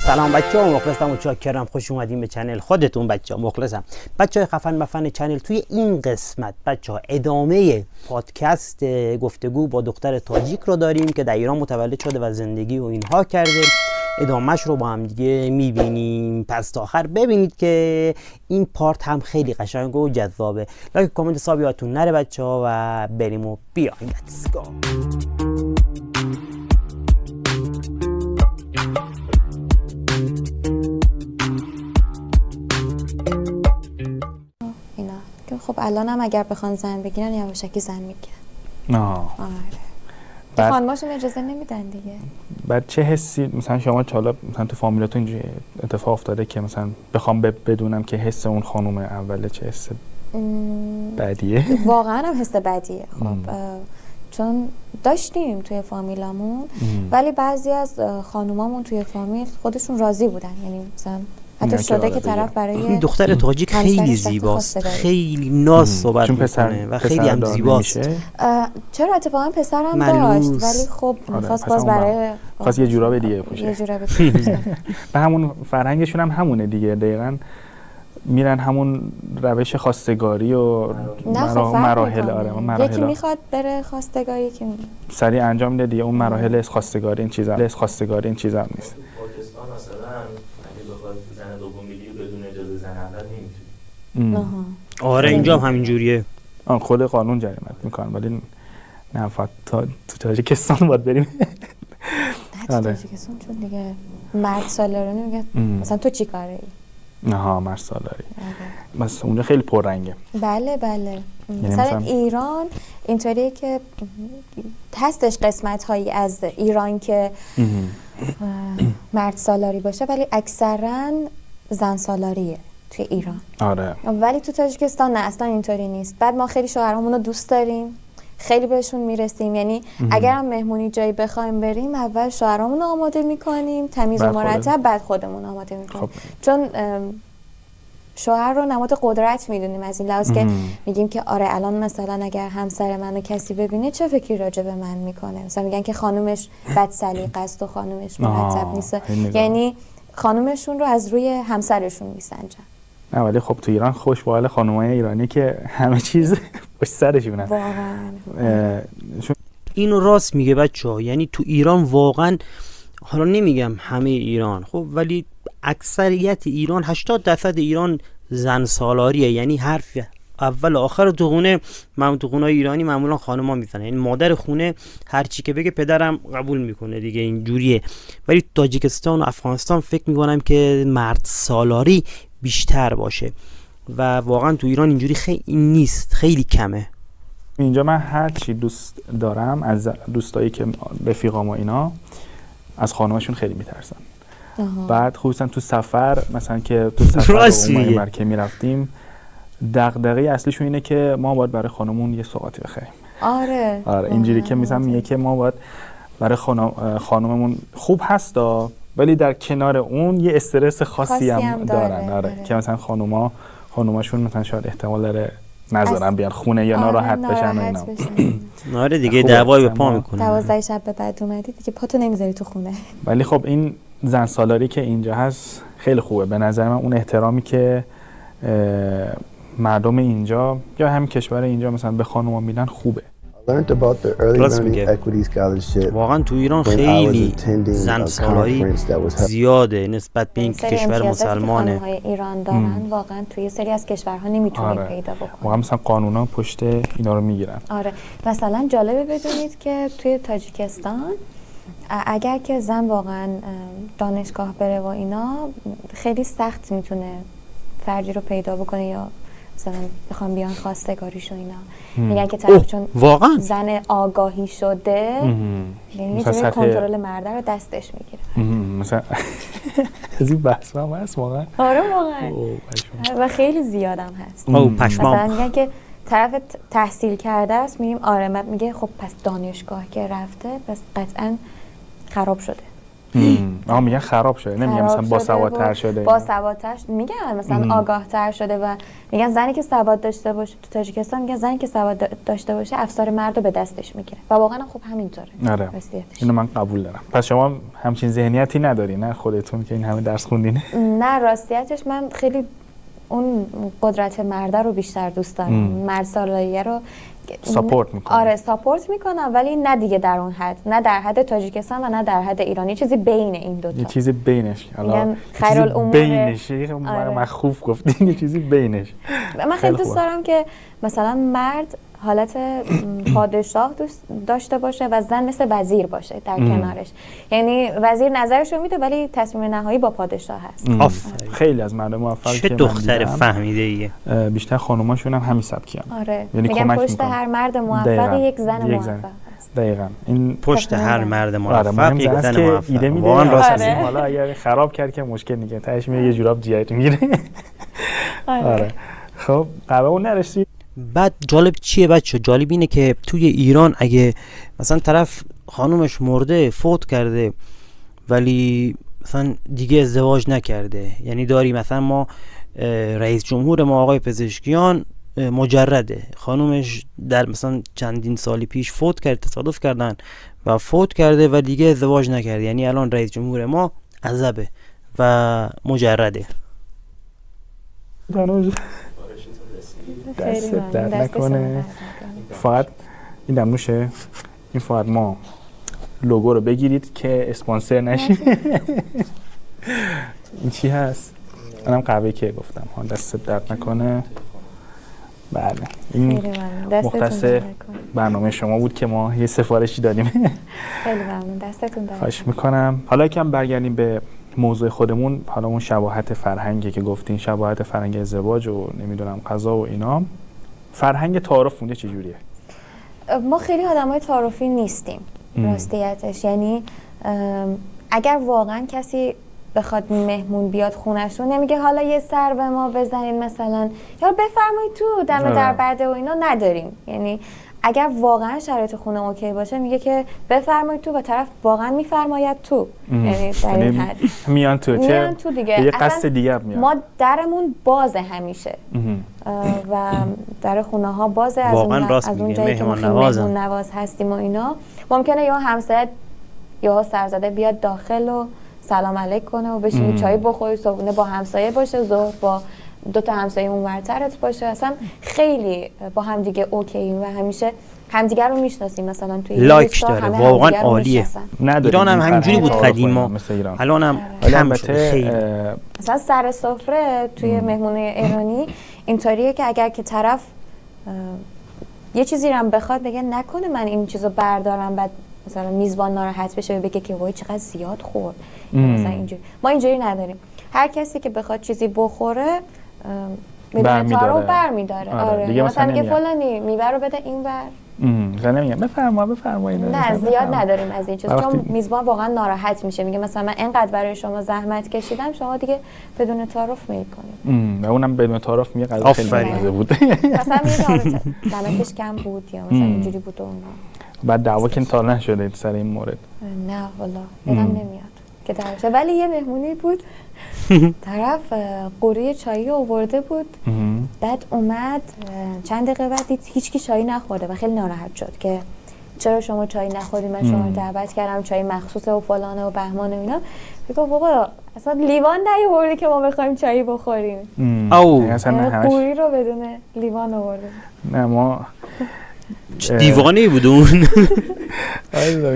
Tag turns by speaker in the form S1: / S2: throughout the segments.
S1: سلام بچه‌ها، مخلصم و چاکرم. خوش اومدین به چنل خودتون بچه‌ها. مخلصم. بچه‌های خفن مفن چنل، توی این قسمت بچه‌ها ادامه پادکست گفتگو با دختر تاجیک رو داریم که در ایران متولد شده و زندگی و اینها کرده. ادامهش رو با هم دیگه میبینیم. پس تا آخر ببینید که این پارت هم خیلی قشنگ و جذابه. لایک کامنت حساب یادتون نره بچه‌ها و بریم و بیایم. Let's go.
S2: خب الان هم اگر بخوان زن بگیرن یواشکی زن میگیرن. آره. خانماشون اجازه نمیدن دیگه.
S3: بعد چه حسی مثلا شما حالا مثلا تو فامیلاتون اینجوری اتفاق افتاده که مثلا بخوام بدونم که حس اون خانم اوله چه حس بدیه؟
S2: واقعا هم حس بدیه. خب چون داشتیم توی فامیلامون ولی بعضی از خانومامون توی فامیل خودشون راضی بودن، یعنی مثلا حتی شده که طرف برای
S1: دختر تاجیک خیلی زیباست، خیلی ناز صحبت میکنه و خیلی هم زیباست.
S2: چرا اتفاقا پسرم داشت ولی خب میخواست باز برای
S3: خواست یه جوراب دیگه پوشه. به همون فرهنگشون هم همونه دیگه، دقیقاً میرن همون روش خواستگاری و مراحل. آره
S2: یکی میخواد بره خواستگاری که
S3: سریع انجام میده دیگه. اون مراحل خواستگاری این چیزا نیست.
S4: پاکستان مثلا اگه بخواد زن دوم بگیری بدون اجازه زن اول نمیتونی.
S1: آره اینجا هم همینجوریه.
S3: خود قانون جریمت میکنن ولی نه فقط تو تاجیکستان باید بریم.
S2: نه تاجیکستان چون دیگه مرد سالاری میگه مثلا تو چی کاره ای؟
S3: مرد سالاری. مثلا اونجا خیلی پررنگه.
S2: بله. مثلا ایران اینطوریه که هستش قسمت هایی از ایران که مرد سالاری باشه ولی اکثرا زن سالاریه توی ایران.
S3: آره.
S2: ولی تو تاجیکستان نه، اصلا اینطوری نیست. بعد ما خیلی شوهرامون رو دوست داریم، خیلی بهشون میرسیم. یعنی اگر هم مهمونی جایی بخوایم بریم اول شوهرامون رو آماده میکنیم تمیز و مرتب، بعد خودمون آماده میکنیم. چون شوهر رو نماد قدرت میدونیم از این لحاظ که میگیم که آره الان مثلا اگر همسر منو کسی ببینه چه فکری راجع به من میکنه. مثلا میگن که خانومش بد سلیقه است و خانومش مرتب نیست، یعنی خانومشون رو از روی همسرشون میسنجن.
S3: نه ولی خب تو ایران خوش به حال خانمای ایرانی که همه چیز پشت سرشونه.
S2: واقعا
S1: اینو راست میگه بچه‌ها. یعنی تو ایران واقعا، حالا نمیگم همه ایران خب، ولی اکثریت ایران 80% ایران زن سالاریه. یعنی حرف اول آخر تو خونه ایرانی معمولا خانم‌ها میزنن. یعنی مادر خونه هر چی که بگه پدرم قبول میکنه دیگه، اینجوریه. ولی تاجیکستان و افغانستان فکر میکنم که مرد سالاری بیشتر باشه و واقعا تو ایران اینجوری خیلی نیست، خیلی کمه.
S3: اینجا من هر چی دوست دارم از دوستایی که رفیقام و اینا از خانمشون خیلی میترسن. بعد خصوصا تو سفر، مثلا که تو سفر اونور که میرفتیم دغدغه اصلیشون اینه که ما باید برای خانمون یه سوغاتی بخریم. آره اینجوری که مثلا میگه که ما باید برای خانممون خوب هستا ولی در کنار اون یه استرس خاصی هم دارن. آره که مثلا خانوماشون مثلا شاید احتمال داره نذارن بیان خونه یا ناراحت بشن و اینا.
S1: آره دیگه دعوای به پا میکنه.
S2: 12 شب به بعد اومدی دیگه پاتو نمیذاری تو خونه.
S3: ولی خب این زن سالاری که اینجا هست خیلی خوبه به نظر من. اون احترامی که مردم اینجا یا همین کشور اینجا مثلا به خانوما میدن خوبه.
S1: واقعا تو ایران خیلی زن سالاری زیاده نسبت به این کشور مسلمانه.
S2: خانم‌های ایران دارن واقعا توی سری از کشورها نمیتونید پیدا بکنید.
S3: واقعا مثلا قانونا پشت اینا رو میگیرن.
S2: آره مثلا جالبه بدونید که توی تاجیکستان اگر که زن واقعا دانشگاه بره و اینا خیلی سخت میتونه فردی رو پیدا بکنه یا مثلا بخوام بیان خواستگاریش و اینا. میگن که طرف چون
S1: واقعا
S2: زن آگاهی شده یعنی یه جوری کنترل مرده رو دستش میگیره.
S3: مثلا از این بحث هم هست واقعا.
S2: آره واقعا و خیلی زیادم هست. مثلا میگن که طرف تحصیل کرده است، میگیم آره، میگه خب پس دانشگاه که رفته پس قطعا خراب شده.
S3: میگن خراب شده، نمیگن مثلا باسوادتر شده.
S2: باسوادتر میگن مثلا آگاهتر شده و میگن زنی که سواد داشته باشه تو تاجیکستان میگن زنی که سواد داشته باشه افسار مرد رو به دستش میگیره و واقعا خب همینطوره.
S3: آره. اینو من قبول دارم. پس شما همچین ذهنیتی نداری نه خودتون که این همه درس خوندین؟
S2: نه راستیتش من خیلی اون قدرت مرد رو بیشتر دوست دارم. مرد سالاییه رو
S3: ساپورت میکنم.
S2: آره ساپورت میکنم ولی نه دیگه در اون حد، نه در حد تاجیکستان و نه در حد ایران، یه چیزی بین این دو تا.
S3: یه چیزی بینش.
S2: الان خیرالامور
S3: بینش مخوف گفتین، یه چیزی بینش.
S2: من خیلی دوست دارم که مثلا مرد حالت پادشاه داشته باشه و زن مثل وزیر باشه در کنارش. یعنی وزیر نظرش رو میده ولی تصمیم نهایی با پادشاه هست.
S3: خیلی از مردم موفق
S1: چه دختر فهمیده ایه.
S3: بیشتر خانوماشون هم همین سبکی هم.
S2: آره.
S3: یعنی
S2: میگن پشت هر مرد موفق یک زن موفق است.
S3: دقیقاً. این
S1: پشت هر مرد موفق یک زن موفق.
S3: ایده میده. حالا اگر خراب کرد که مشکل نیست. تهش میگه یه جوراب جیت میگیره. آره. خب قبول نرسید.
S1: بعد جالب چیه بچه؟ جالب اینه که توی ایران اگه مثلا طرف خانومش مرده فوت کرده ولی مثلا دیگه ازدواج نکرده، یعنی داری مثلا ما رئیس جمهور ما آقای پزشکیان مجرده، خانومش در مثلا چندین سالی پیش فوت کرد، تصادف کردن و فوت کرده و دیگه ازدواج نکرده، یعنی الان رئیس جمهور ما عزبه و مجرده.
S3: دستت درد نکنه. فقط این دموشه، این فقط ما لوگو رو بگیرید که اسپانسر نشیم. این چی هست؟ منم قهوه که گفتم ها، دستت درد نکنه. بله این مختص برنامه شما بود که ما یه سفارشی دادیم.
S2: خیلی ممنون، دستتون درد.
S3: خواهش میکنم. حالا یکم برگردیم به موضوع خودمون. حالا اون شباهت فرهنگی که گفتین، شباهت فرهنگ ازدواج و نمیدونم قضا و اینا، فرهنگ تعارف اونجا چجوریه؟
S2: ما خیلی آدمای تعارفی نیستیم راستیتش. یعنی اگر واقعا کسی بخواد مهمون بیاد خونه‌شون نمیگه حالا یه سر به ما بزنین مثلا یا بفرمایید تو دم در برده و اینا، نداریم. یعنی اگر واقعا شرایط خونه اوکی باشه میگه که بفرمایید تو و طرف واقعا میفرماید تو. یعنی در این حد
S3: میان تو
S2: دیگه.
S3: یه قصد دیگه میاد.
S2: ما درمون بازه همیشه و در خونه ها بازه. از اون جایی که ما مهمون نواز هستیم و اینا، ممکنه یا همسایه یا سرزده بیاد داخل و سلام علیک کنه و بشینی چای بخوری، صبحونه با همسایه باشه، ظهر با دو تا همسایه اونورترت باشه. اصلا خیلی با هم دیگه اوکییم و همیشه همدیگر رو میشناسیم. مثلا توی
S1: لایک داره، واقعا عالیه. ایران هم همینجوری بود قدیما، الان هم کم شده خیلی.
S2: مثلا سر سفره توی مهمونه ایرانی اینطوریه که اگر که طرف یه چیزی رو بخواد بگه نکنه من این چیزو بردارم بعد مثلا میزبان ناراحت بشه و بگه که وای چقدر زیاد خورد. مثلا اینجوری ما اینجوری نداریم. هر کسی که بخواد چیزی بخوره بدون تعارف برمی‌داره. آره مثلا میگه فلانی میوه رو بده اینور.
S3: نمیگم بفرمایید.
S2: نه زیاد نداریم از این چیز، چون میزبان واقعا ناراحت میشه، میگه مثلا من اینقدر برای شما زحمت کشیدم شما دیگه بدون تعارف میکنید.
S3: و اونم بدون تعارف میگه غذا خیلی مزه بود.
S2: مثلا میگه دمکش کم بود یا مثلا اینجوری بود اون.
S3: بعد دعوا که تا نشده سر این مورد.
S2: نه والا یادم نمیاد که درشه، ولی یه مهمونی بود طرف قوری چایی آورده بود، بعد اومد چند دقیقه بعد دید هیچکی چایی نخورده و خیلی ناراحت شد که چرا شما چایی نخوردید، من شما رو دعوت کردم چای مخصوصه و فلانه و بهمانه و اینا. بگو بابا اصلا لیوان نیاوردی که ما بخوایم چایی بخوریم. قوری رو بدون لیوان آورده.
S3: نه ما
S1: دیوانه بود اون.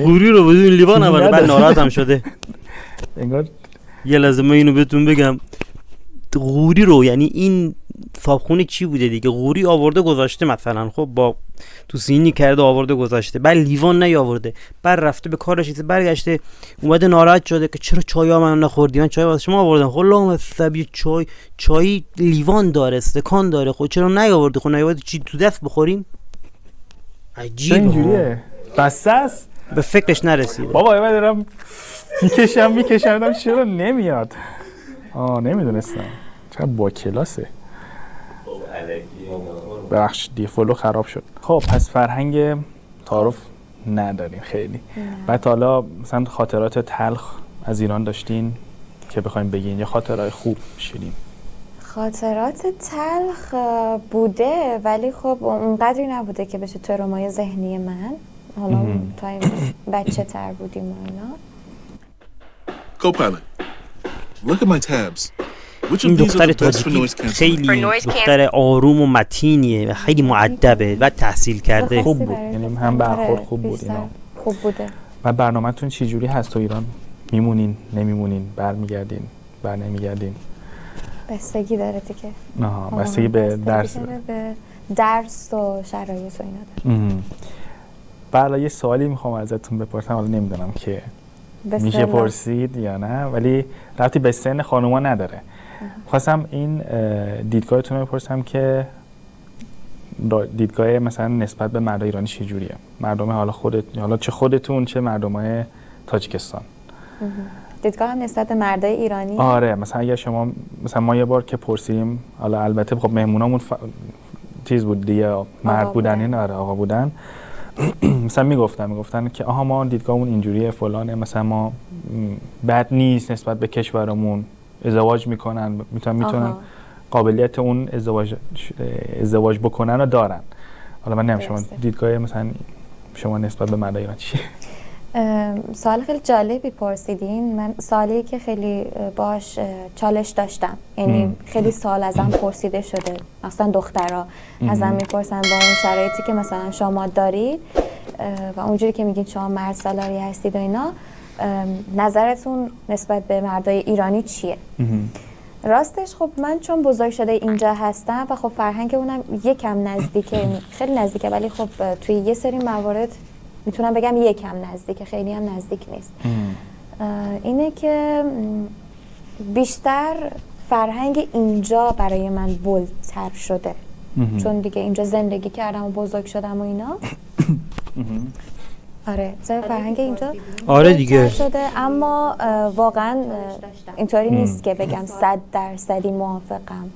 S1: قوری رو بدون لیوان آورده، بعد ناراحت هم شده.
S3: انگار
S1: یه لحظه من اینو بهتون بگم، قوری رو یعنی این صابخونه چی بوده دیگه، قوری آورده گذاشته مثلا، خب با تو سینی کرده آورده گذاشته، بعد لیوان نیاورده، بعد رفته به کارش برگشته اومده ناراحت شده که چرا چای من نخوردی، من چای واسه شما آوردم. خب لام سبی چای لیوان داره، استکان داره، خب چرا نیاوردی؟ خب نیاوردی چی تو دست بخوریم؟ عجیبه
S3: اینجوریه. بساس
S1: به فکرش نرسید.
S3: بابا من دارم میکشم چرا نمیاد. نمیدونستم چرا با کلاسه. بخش دیفولو خراب شد. خب پس فرهنگ تعارف نداریم خیلی. بعد حالا مثلا خاطرات تلخ از ایران داشتین که بخوایم بگین، یا خاطرهای خوب شیرین؟
S2: خاطرات تلخ بوده ولی خب اونقدری نبوده که بشه ترومای ذهنی من. حالا تا بچه تر بودیم و اینا.
S5: Co-pilot, look at my tabs. Which
S1: این
S5: of these are
S1: دختر
S5: the best for
S1: تاجیکی
S5: noise canceling?
S1: خیلی دختر آروم و متینیه و خیلی مؤدبه و تحصیل کرده.
S3: خوب بود، یعنی هم برخورد خوب بود اینا.
S2: خوب بوده.
S3: و برنامه‌تون چه جوری هست تو ایران؟ میمونین، نمیمونین، برمیگردین، نمیگردین؟
S2: بستگی داره دیگه.
S3: آها، بستگی به درس.
S2: به درس و شرایط و اینا داره.
S3: بالا یه سوالی میخوام ازتون بپرسم، حالا نمیدونم که میشه پرسید یا نه، ولی ربطی به سن خانوما نداره. خواستم این دیدگاهتون رو بپرسم که دیدگاه مثلا نسبت به مردای ایرانی چه جوریه؟ مردم حالا چه خودتون چه مردمای تاجیکستان.
S2: دیدگاه نسبت به مردای ایرانی؟
S3: آره، مثلا اگر شما مثلا ما یه بار که پرسیدیم، حالا البته خب مهمونامون چیز بود دیگه، مرد بودن، این آره آقا بودن. مثلا میگفتن که آها ما دیدگاهمون اینجوریه فلانه، مثلا ما بد نیست نسبت به کشورمون، ازدواج میکنن، میتونن قابلیت اون ازدواج بکنن رو دارن. حالا من نمیدونم شما دیدگاه مثلا شما نسبت به مردای ایران چیه؟
S2: سوال خیلی جالبی پرسیدین. من سوالی که خیلی باش چالش داشتم، یعنی خیلی سوال ازم پرسیده شده، مثلا دخترها ازم میپرسن با اون شرایطی که مثلا شما دارید و اونجوری که میگین شما مرد سالاری هستید و اینا، نظرتون نسبت به مردای ایرانی چیه؟ راستش خب من چون بزرگ شده اینجا هستم و خب فرهنگ اونم یکم نزدیکه، خیلی نزدیکه، ولی خب توی یه سری موارد میتونم بگم یکم نزدیکه، خیلی هم نزدیک نیست. اینه که بیشتر فرهنگ اینجا برای من بولتر شده، چون دیگه اینجا زندگی کردم و بزرگ شدم و اینا. آره، فرهنگ اینجا
S1: آره دیگه
S2: شده، اما واقعا اینطوری نیست که بگم 100% موافقم.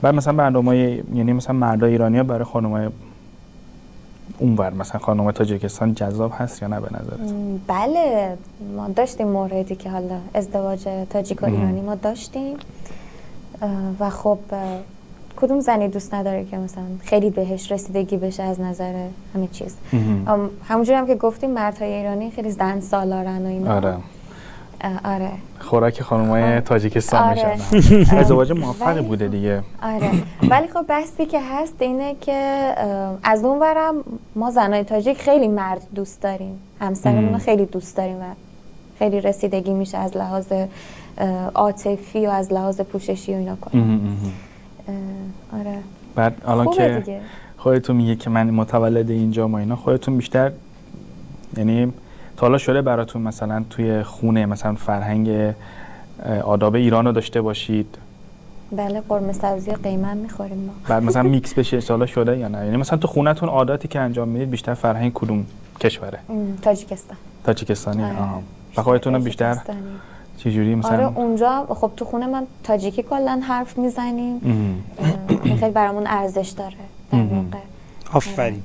S3: بعد مثلا برنامه‌های، یعنی مثلا مردای ایرانی‌ها برای خانم‌های اونور، مثلا خانم تاجیکستان جذاب هست یا نه به نظرت؟
S2: بله، ما داشتیم موردی که حالا ازدواج تاجیک و ایرانی ما داشتیم و خب کدوم زنی دوست نداره که مثلا خیلی بهش رسیدگی بشه از نظر همه چیز. همونجوری هم که گفتیم مردهای ایرانی خیلی زن سالارن و اینا. آره.
S3: خوراک خانمای تاجیکستان میشن. ازدواج موفقی بوده دیگه.
S2: آره. ولی خب بحثی که هست اینه که از اون ورم ما زنای تاجیک خیلی مرد دوست داریم، همسرمون خیلی دوست داریم و خیلی رسیدگی میشه از لحاظ عاطفی و از لحاظ پوششی و اینا کنیم. آره.
S3: بعد الان که خودتون میگه که من متولد اینجا ما اینا، خودتون بیشتر یعنی تا حالا شده براتون مثلا توی خونه مثلا فرهنگ آداب ایران رو داشته باشید؟
S2: بله، قرمه سبزی قیمن میخوریم ما.
S3: بعد مثلا میکس بشه تا حالا شده یا نه؟ یعنی مثلا تو خونتون عاداتی که انجام میدید بیشتر فرهنگ کدوم کشوره؟ تاجیکستانی. و خودتون هم بیشتر چجوری مثلا؟
S2: آره اونجا خب تو خونه من تاجیکی کلا حرف میزنیم، خیلی برامون ارزش داره در واقع.
S1: آفرین.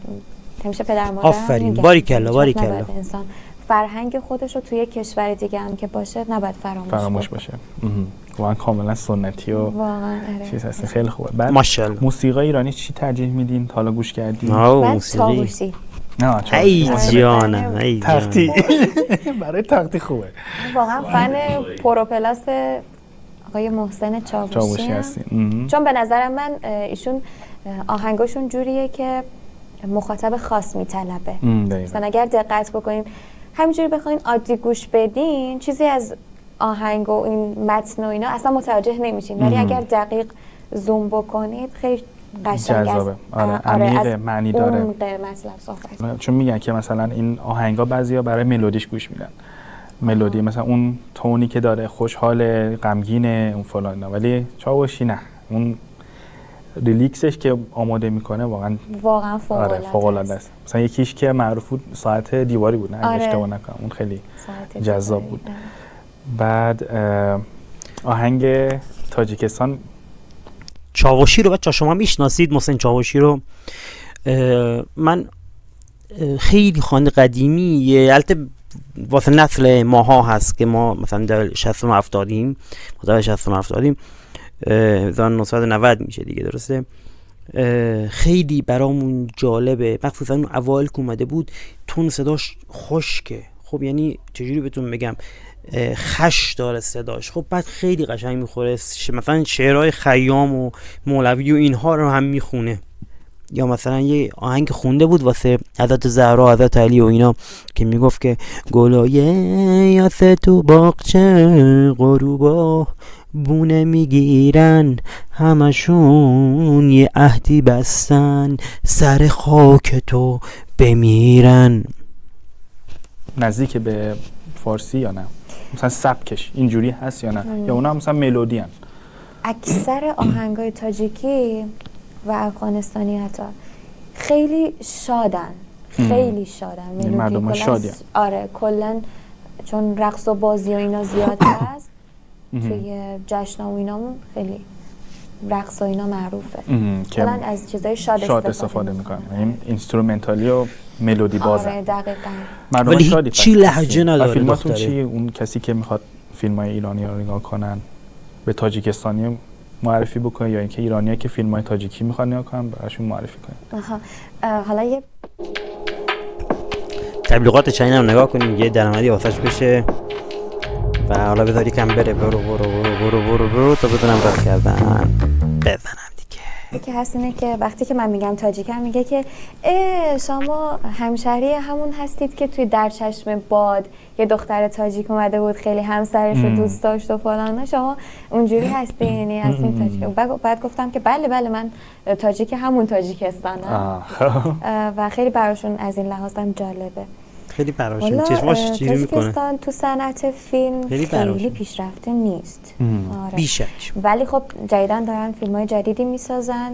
S2: همیشه پدر مادر
S1: آفرین، باریکلا.
S2: انسان فرهنگ خودش رو توی کشور دیگه هم که باشه نباید فراموش باشه.
S3: واقعا کاملا سنتی و چیز هست. خیلی خوبه. بعد
S1: ماشاءالله
S3: موسیقی ایرانی چی ترجیح میدین؟ تا حالا گوش کردین؟
S1: موسیقی ای جانم، ای
S3: تختی. برای تختی خوبه.
S2: واقعا فن پروپلاس آقای محسن چاوشی هستین، چون به نظر من ایشون آهنگاشون جوریه که مخاطب خاص میطلبه. مثلا اگر دقت بکنین همینجوری بخواین عادی گوش بدین چیزی از آهنگ و این متن و اینا اصلا متوجه نمیشین، ولی اگر دقیق زوم بکنید خیلی قشنگ
S3: جذابه. عمیق معنی داره.
S2: اون مطلب صحبت.
S3: چون میگن که مثلا این آهنگا بعضیا برای ملودیش گوش میدن، ملودی مثلا اون تونی که داره خوشحال، غمگینه، اون فلان، ولی چاوشی نه، اون ریلیکسش که آماده میکنه واقعا فوق العاده است. مثلا یکیش که معروف بود ساعت دیواری بود، نه اشتباه نکنم، اون خیلی جذاب بود. بعد آهنگ تاجیکستان
S1: چاوشی رو بچه شما میشناسید؟ محسن چاوشی رو من خیلی خواننده قدیمیه، البته واسه نسل ماها هست که ما مثلا در 60 و 70 ما در 60 و 70 1990 میشه دیگه، درسته؟ خیلی برامون جالبه، مخصوصا اون اوایل که اومده بود تون صداش خشکه. خب یعنی چجوری بهتون بگم، خش داره صداش. خب بعد خیلی قشنگ میخوره، مثلا شعرهای خیام و مولوی و اینها رو هم میخونه. یا مثلا یه آهنگ خونده بود واسه حضرت زهرا، حضرت علی و اینا، که میگفت که گلای یاس تو باغچه غروبا بونه میگیرن، همشون یه عهدی بستن سر خاک تو بمیرن.
S3: نزدیک به فارسی یا نه؟ مثلا سبکش اینجوری هست یا نه؟ یا اونا مثلا ملودی هن؟
S2: اکثر آهنگای تاجیکی و افغانستانی حتی خیلی شادن، خیلی شادن،
S3: مردم شادی.
S2: آره کلن، چون رقص و بازی و اینا زیاد هست توی جشن و اینا، خیلی رقص و اینا معروفه، کلن از چیزای شاد استفاده میکنن.
S3: این اینسترومنتالی و ملودی بازه.
S2: آره دقیقاً.
S1: مردم شادی، چی لهجه نداره.
S3: فیلماتون چی؟ اون کسی که میخواد فیلمای ایرانی رو نگاه کنن به تاجیکستانی معرفی بکنه، یا اینکه ایرانی‌ها که فیلم‌های تاجیکی می‌خوان نگاه کنن براشون معرفی کنن؟
S2: حالا یه
S1: تبلیغات چینی هم نگاه کنیم، یه درآمدی واسش بشه و حالا بذاری کم بره، برو تا بدونم راه کردن بزنم دیگه.
S2: که هست اینه که وقتی که من میگم تاجیکم میگه که شما همشهری همون هستید که توی در چشم باد یه دختر تاجیک اومده بود خیلی همسرش رو دوست داشت و فلان، شما اونجوری هستی، یعنی هستین تاجیک. بعد گفتم که بله من تاجیک همون تاجیکستانم و خیلی براشون از این لحاظ هم جالبه.
S1: خیلی براشون چشماش چیری میکنه.
S2: تاجیکستان تو صنعت فیلم خیلی پیشرفته نیست. آره.
S1: بیشک.
S2: ولی خب جدیداً دارن فیلم‌های جدیدی میسازن،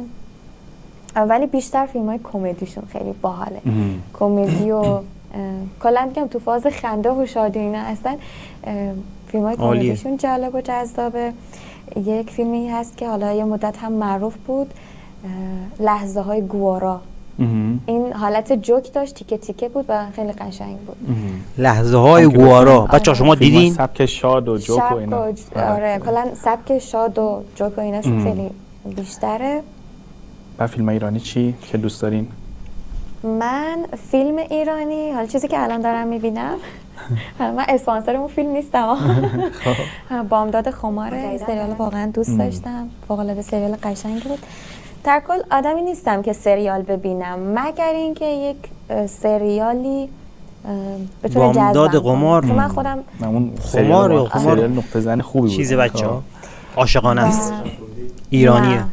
S2: ولی بیشتر فیلم‌های کمدیشون خیلی باحاله. کمدی و کلاً میگم تو فاز خنده و شادی اینا هستن. فیلم‌های کمدیشون جالب و جذابه. یک فیلمی هست که حالا یه مدت هم معروف بود، لحظه های گوارا. این حالت جوک داشت، تیکه تیکه بود و خیلی قشنگ بود.
S1: لحظه های گوارا. بچه‌ها شما دیدین؟
S3: سبک شاد و جوک و اینا.
S2: آره کلا سبک شاد و جوک و ایناشون خیلی بیشتره.
S3: و فیلم ایرانی چی که دوست دارین؟
S2: من فیلم ایرانی، حالا چیزی که الان دارم میبینم، من اسپانسر اون فیلم نیستم، بامداد خماره، سریال واقعا دوست داشتم، فوق‌العاده سریال قشنگی بود. در کل آدمی نیستم که سریال ببینم، مگر اینکه یک سریالی بتونه جذبم
S1: قمار.
S2: چون من خودم
S3: خمار نقطه زن خوبی بود.
S1: چیز بچه‌ها عاشقانه است، ایرانیه.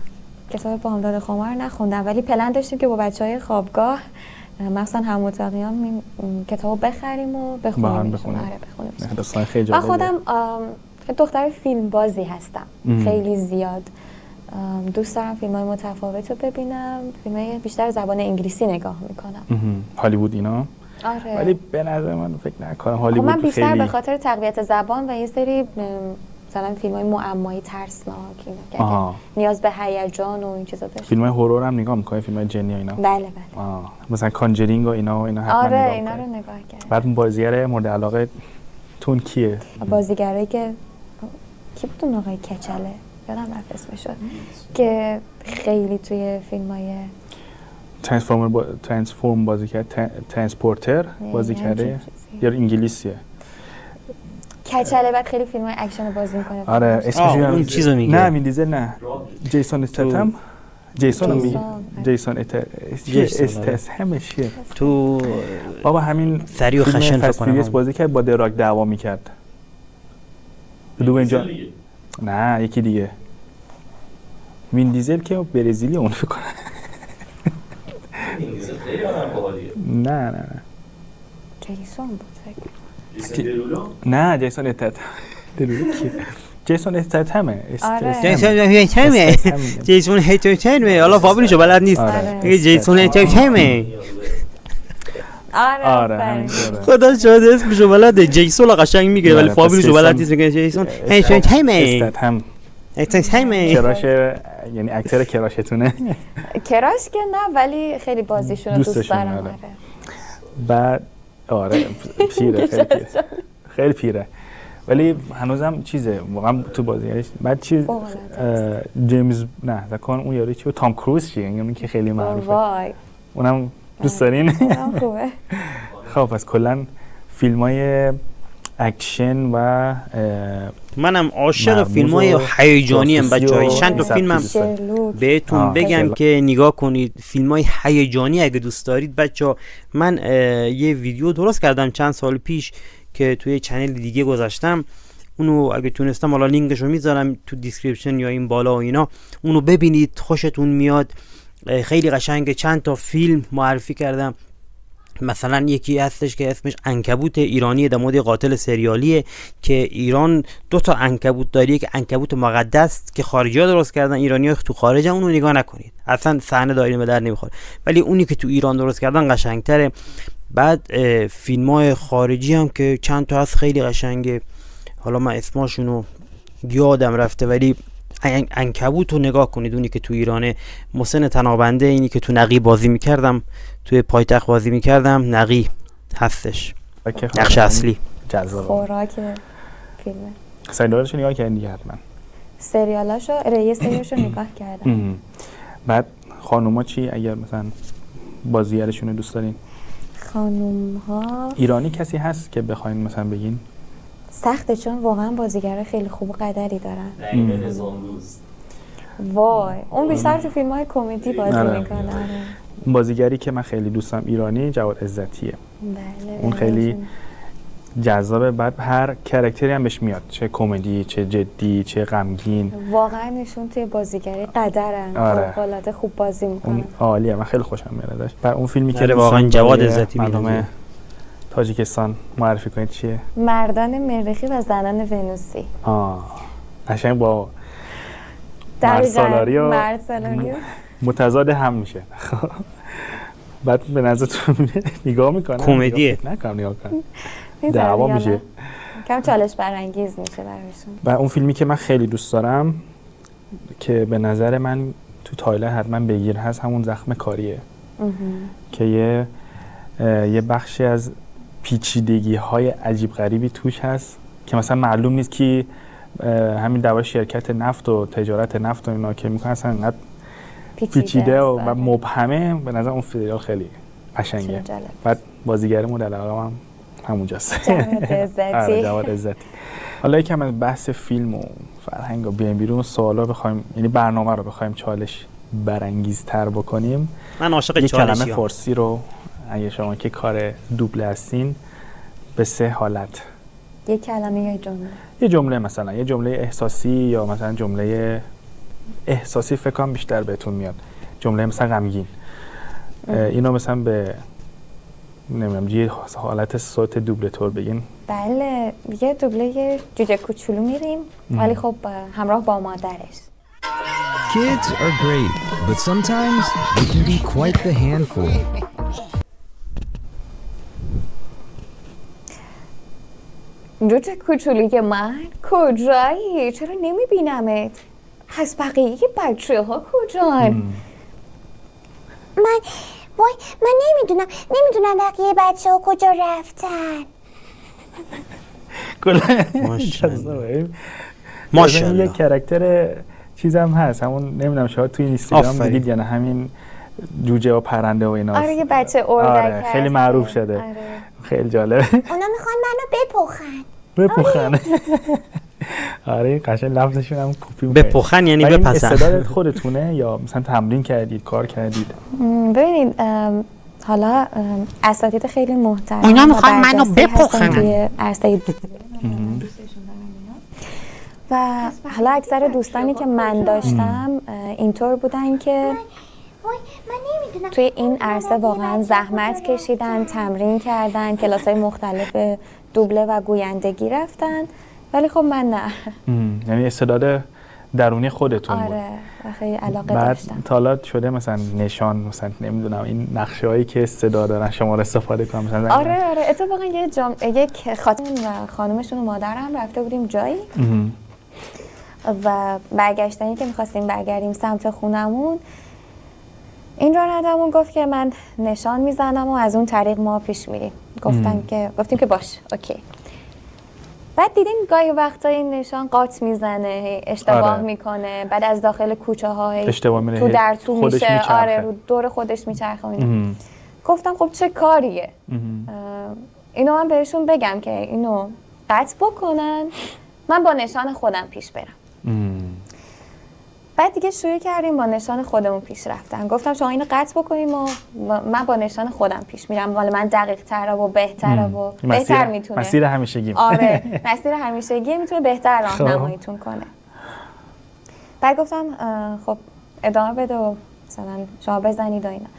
S2: کتاب بامداد خمار نخوندم، ولی پلن داشتیم که با بچهای خوابگاه مثلا هم اتاقیان کتابو بخریم و بخونیم.
S3: داستان خیلی جالبه.
S2: من خودم دختر فیلم بازی هستم، خیلی زیاد دوست دارم فیلم‌های متفاوت رو ببینم، فیلم‌های بیشتر زبان انگلیسی نگاه میکنم.
S3: هالیوود اینا؟
S2: آره.
S3: ولی به نظر من فکر نکنم هالیوود
S2: من بیشتر
S3: خیلی
S2: به خاطر تقویت زبان و یه سری مثلا فیلم‌های معمایی ترسناک اینا که نیاز به هیجان و این چیزا داشت.
S3: فیلم‌های هورر هم نگاه می‌کنی؟ فیلم‌های جنی و اینا؟
S2: بله.
S3: مثلا کانجرینگ و اینا حتما
S2: آره
S3: نگاه
S2: اینا رو نگاه کردم.
S3: بعد بازیگر مورد علاقه تون کیه؟
S2: بازیگرایی که کی بود؟ اون آقای کچله، یادم رفت اسمش، که خیلی توی فیلم‌های
S3: ترانسفورم بازی کرد، ترانسپورتر بازی کرده، یا انگلیسیه؟
S2: کچله. بعد خیلی فیلم‌های اکشن بازی می‌کنه.
S3: آره اسمش
S1: اون چیزو میگه.
S3: نه میندیزل، نه جیسون استتم. جیسون استتم چیه
S1: تو
S3: بابا همین
S1: سریع و خشن فکر کنم
S3: بازی کرد، با دراک دعوا می‌کرد. بدون اینجا نه یکی دیگه، وین دیزل که برزیلی اون فکر کنم.
S4: وین دیزل خیلی آدم باحالیه.
S3: نه
S2: جیسون بود
S4: جیسون درولو؟
S3: نه جیسون استتم. درولو کی؟ جیسون استتمه.
S1: جیسون استتمه. حالا فامیلشو بلد نیست. میگه جیسون استتمه.
S2: آره
S1: خدا شاهد اسمشو بلده. جیسون قشنگ میگه ولی فامیلشو بلد نیست. میگه جیسون استتمه. استتمه.
S3: کراش، یعنی اکتر کراشتونه؟
S2: کراش که نه، ولی خیلی بازیشون رو دوست دارم.
S3: بعد آره پیره، خیلی پیره ولی هنوزم چیزه واقعا تو بازیش. بعد چیز جیمز نه فکر اون یارو چیه تام کروز چیه اون که خیلی معروفه
S2: وای
S3: اونم دوست دارین؟
S2: اونم خوبه.
S3: خب پس کلا فیلمای اکشن و
S1: منم عاشق فیلم‌های هیجانی ام بچه‌ها. چند تا فیلمم بهتون بگم که نگاه کنید. فیلم‌های هیجانی اگه دوست دارید بچه‌ها، من یه ویدیو درست کردم چند سال پیش که توی چنل دیگه گذاشتم، اونو اگه تونستم حالا لینکشو میذارم تو دیسکریپشن یا این بالا و اینا، اونو ببینید خوشتون میاد. خیلی قشنگه. چند تا فیلم معرفی کردم. مثلا یکی هستش که اسمش عنکبوت ایرانی در مورد قاتل سریالیه که ایران 2 تا عنکبوت داره، یک عنکبوت مقدس که خارجی‌ها درست کردن، ایرانی‌ها تو خارجن، اونو نگاه نکنید اصلا صحنه دایره به در نمیخوره، ولی اونی که تو ایران درست کردن قشنگتره. بعد فیلم‌های خارجی هم که چند تا هست خیلی قشنگه، حالا من اسمشونو یادم رفته، ولی عنکبوت رو نگاه کنید. اونی که تو ایرانه، محسن تنابنده، اینی که تو نقی بازی میکردم، توی پایتخت بازی میکردم، نقی هستش نقش اصلی.
S3: جذاب.
S2: خوراک فیلمه.
S3: سریالاشو نگاه کردین دیگه حتما؟
S2: سریالاشو یه سریالشو نگاه کردم.
S3: بعد خانوما چی اگر مثلا بازیگرشون رو دوست دارین؟
S2: خانوم‌ها
S3: ایرانی کسی هست که بخواین مثلا بگین؟
S2: سخته چون واقعا بازیگرای خیلی خوب و قدری دارن.
S4: نعیم نظامدوست.
S2: وای اون بیشتر تو فیلم‌های کمدی بازی میکنه.
S3: اون بازیگری که من خیلی دوستم ایرانی جواد عزتیه.
S2: بله.
S3: اون خیلی جذابه. بعد هر کاراکتری هم بهش میاد، چه کمدی، چه جدی، چه غمگین.
S2: واقعا نشون توی بازیگری قدرن.
S3: آره.
S2: فوق‌العاده خوب بازی میکنه.
S3: اون عالیه، من خیلی خوشم میاد ازش. بعد اون فیلمی که
S1: واقعا جواد عزتی
S3: مردم تاجیکستان معرفی کنید چیه؟
S2: مردان مریخی و زنان ونوسی.
S3: قشنگ با مرد سالاری متضاد هم میشه. بعد به نظرتون نگاه میکنه
S1: کمدیه؟
S3: نگاه کنم دعوا میشه،
S2: کم چالش برانگیز میشه براشون.
S3: و اون فیلمی که من خیلی دوست دارم که به نظر من تو تایلند حتما بگیر هست، همون زخم کاریه که یه بخشی از پیچیدگی های عجیب غریبی توش هست که مثلا معلوم نیست که همین دعوای شرکت نفت و تجارت نفت و اینا که میکنن اصلا انقدر پیچیده و مبهمه. به نظر اون سریال خیلی قشنگه. بعد بازیگرمون در علاقه همونجاست، جواد عزتی. حالا یکم از بحث فیلم و فرهنگ و بیایم بیرون، سوالا بخوایم، یعنی برنامه رو بخوایم چالش برانگیزتر بکنیم،
S1: من عاشق
S3: یک
S1: چالشی
S3: کلمه فارسی رو اگه شما که کار دوبله هستین به 3 حالت،
S2: یک کلمه یا جمله.
S3: یه جمله، مثلا یه جمله احساسی یا مثلا جمله احساسی فکر کنم بیشتر بهتون میاد، جمله مثلا غمگین، اینو مثلا به نمیدونم یه حالت صوت دوبله تور بگین.
S2: بله یه دوبله جوجه کوچولو میریم ولی خب همراه با مادرش.
S6: Kids are great, but sometimes they can be quite the handful.
S2: جوجه کوچولی من کجایی؟ چرا نمیبینمت؟ از بقیه بچه ها کجان؟
S7: من نمیدونم بقیه بچه ها کجا رفتن.
S3: ماشاءالله. یه کاراکتر چیزم هست، همون نمیدونم شاید توی اینستاگرام دیدید یا نه، همین جوجه و پرنده و اینا.
S2: آره یه بچه اردک هست.
S3: خیلی معروف شده.
S2: آره.
S3: خیلی جالبه.
S7: اونا میخوان منو بپخن.
S3: آره قشنگ لفظشون هم پوپی
S1: بپخن یعنی بپسن.
S3: استعداد خودتونه یا مثلا تمرین کردید، کار کردید؟
S2: ببینید حالا اساتید خیلی محترم
S1: اونا میخوان منو بپخن
S2: و حالا اکثر دوستانی که من داشتم اینطور بودن که توی این عرصه واقعا زحمت کشیدن، تمرین کردن، کلاس‌های مختلف دوبله و گویندگی رفتن، ولی خب من نه.
S3: یعنی استعداد درونی خودتون بود.
S2: آره خیلی علاقه
S3: بعد
S2: داشتم.
S3: بعد شده مثلا نشان، مثلا نمیدونم این نقشه‌هایی که صدا دارن شما رو استفاده کنم مثلا.
S2: آره اتفاقا یک خاتون و خانومشون و مادرم رفته بودیم جایی و برگشتنی که می‌خواستیم برگردیم سمت خونمون، این رانندمون گفت که من نشان میزنم و از اون طریق ما پیش میریم. گفتیم که باش اوکی. بعد دیدیم گاهی وقتا این نشان قاط میزنه، اشتباه میکنه، بعد از داخل کوچه ها تو در تو میشه، رو دور خودش میچرخه. گفتم خب چه کاریه؟ اینو من بهشون بگم که اینو قطع بکنن، من با نشان خودم پیش برم. بعد دیگه شروع کردیم با نشان خودمون پیش رفتن. گفتم شما اینو قطع بکنیم و من با نشان خودم پیش میرم، ولی من دقیق تره و بهتره و بهتر میتونه.
S3: مسیر همیشگی.
S2: آره مسیر همیشگی میتونه بهتر راهنماییتون کنه. بعد گفتم خب ادامه بده و مثلا شما بزنید و اینا.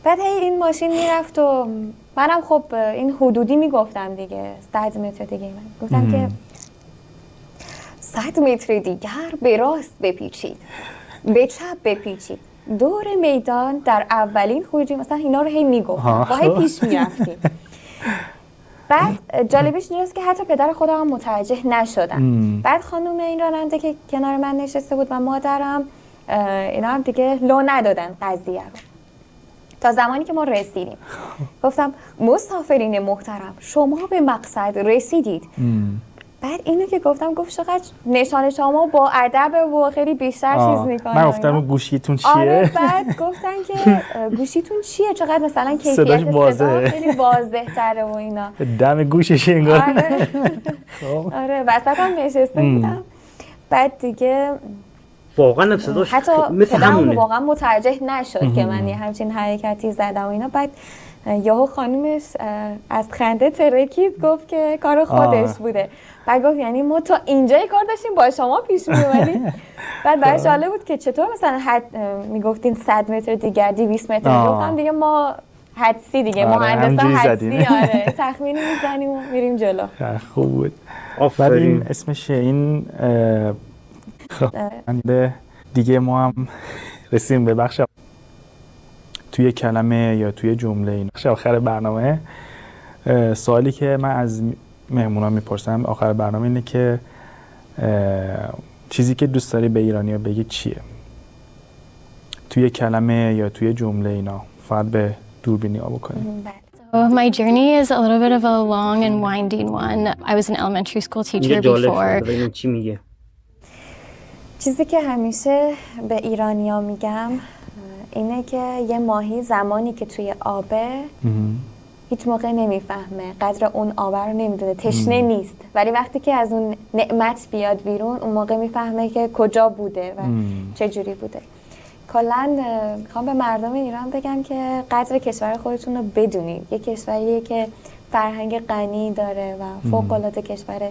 S2: بعد این ماشین میرفت و منم خب این حدودی میگفتم دیگه 100 متر دیگه. من گفتم که 100 متر دیگر به راست بپیچید، به چپ بپیچید، دور میدان در اولین خروجی، مثلا اینا رو هی میگفتم با هی پیش میرفتیم. بعد جالبیش اینجاست که حتی پدر خودم هم متوجه نشدن. بعد خانم این راننده که کنار من نشسته بود و مادرم، اینا هم دیگه لو ندادن قضیه رو تا زمانی که ما رسیدیم. گفتم مسافرین محترم شما به مقصد رسیدید. بعد اینو که گفت چقدر نشان شما با ادب و خیلی بیشتر چیز میکنه.
S3: من گفتم گوشیتون چیه؟
S2: آره بعد گفتن که گوشیتون چیه، چقدر مثلا کیفیت صدا خیلی واضح تره و اینا،
S3: دم گوشش انگار.
S2: آره وسط هم نشسته بودم. بعد دیگه
S1: واقعا صداش
S2: حتی
S1: مثل همونه،
S2: واقعا متوجه نشد که من یه همچین حرکتی زدم و اینا. بعد یهو خانومش از خنده ترکید، گفت که کار خودش بوده. بعد گفت یعنی ما تا اینجای کار داشتیم با شما پیش می‌اومدیم. بعد براش جالب بود که چطور مثلا میگفتین 100 متر دیگر 200 متر، گفتم دیگه ما حدسی دیگه مهندسا حدسی آره تخمینی میزنیم و میریم جلو.
S3: خوب بود. این اسمش این دیگه ما هم رسیدیم به بخش توی کلمه یا توی جمله. این بخش آخر برنامه. سوالی که من از مهمونان میپرسم آخر برنامه اینه که چیزی که دوست داری به ایرانی‌ها بگی چیه؟ توی کلمه یا توی جمله اینا فقط به دوربینی ها بکنیم.
S8: So my journey is a little bit of a long and winding one. I was an elementary school teacher before.
S2: چیزی که همیشه به ایرانی‌ها میگم اینه که یه ماهی زمانی که توی آبه هیچ موقع نمیفهمه، قدر اون آب رو نمیدونه، تشنه نیست، ولی وقتی که از اون نعمت بیاد بیرون اون موقع میفهمه که کجا بوده و چه جوری بوده. کلاً میخوام به مردم ایران بگم که قدر کشور خودتون رو بدونید. یه کشوریه که فرهنگ غنی داره و فوق‌العاده کشور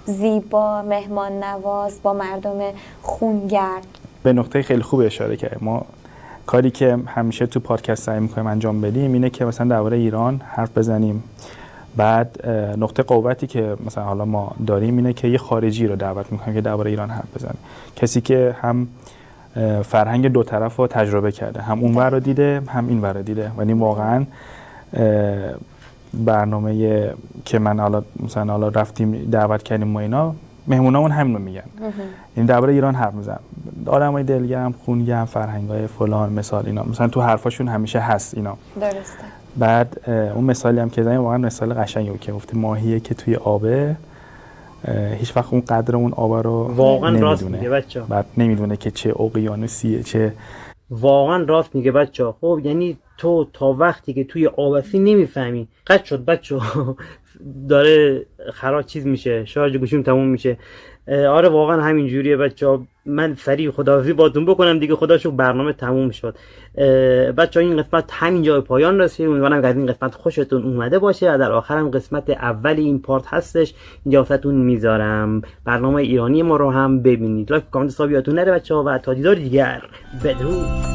S2: زیبا، مهمان نواز، با مردم خونگرم. به
S3: نقطه خیلی خوب اشاره کرد. ما کاری که همیشه تو پادکست سعی می‌کنیم انجام بدیم اینه که مثلا درباره ایران حرف بزنیم. بعد نقطه قوتی که مثلا حالا ما داریم اینه که یه خارجی رو دعوت می‌کنیم که درباره ایران حرف بزنه. کسی که هم فرهنگ دو طرف رو تجربه کرده، هم اون ور رو دیده هم این ور رو دیده. یعنی واقعاً برنامه که من حالا رفتیم دعوت کردیم ما اینا، مهمونامون همین رو میگن. این درباره ایران حرف میزنن، آدمای دلگرم، خونگرم، فرهنگای فلان، مثال اینا مثلا تو حرفاشون همیشه هست اینا.
S2: درسته.
S3: بعد اون مثالی هم که زدیم واقعا مثال قشنگی بود که گفت ماهیه که توی آبه هیچ وقت اون قدر اون آب رو
S1: واقعا راست میگه بچه‌ها.
S3: بعد نمیدونه که چه اقیانوسیه، چه
S1: واقعا راست میگه بچه‌ها. خب یعنی تو تا وقتی که توی آب هستی نمیفهمی. قد شد بچه‌ها داره خراب چیز میشه، شارژ گوشیم تموم میشه. آره واقعا همین جوریه بچه‌ها. من سریع خداحافظی باهاتون بکنم دیگه، خدا شکر برنامه تموم شد. بچه‌ها این قسمت همینجا به پایان رسید. امیدوارم که از این قسمت خوشتون اومده باشه. در آخرم قسمت اول این پارت هستش، اینجا واسهتون میذارم. برنامه ایرانی ما رو هم ببینید. لایک کامنت حساب یادتون نره بچه‌ها و تا دیدار دیگر بدرود.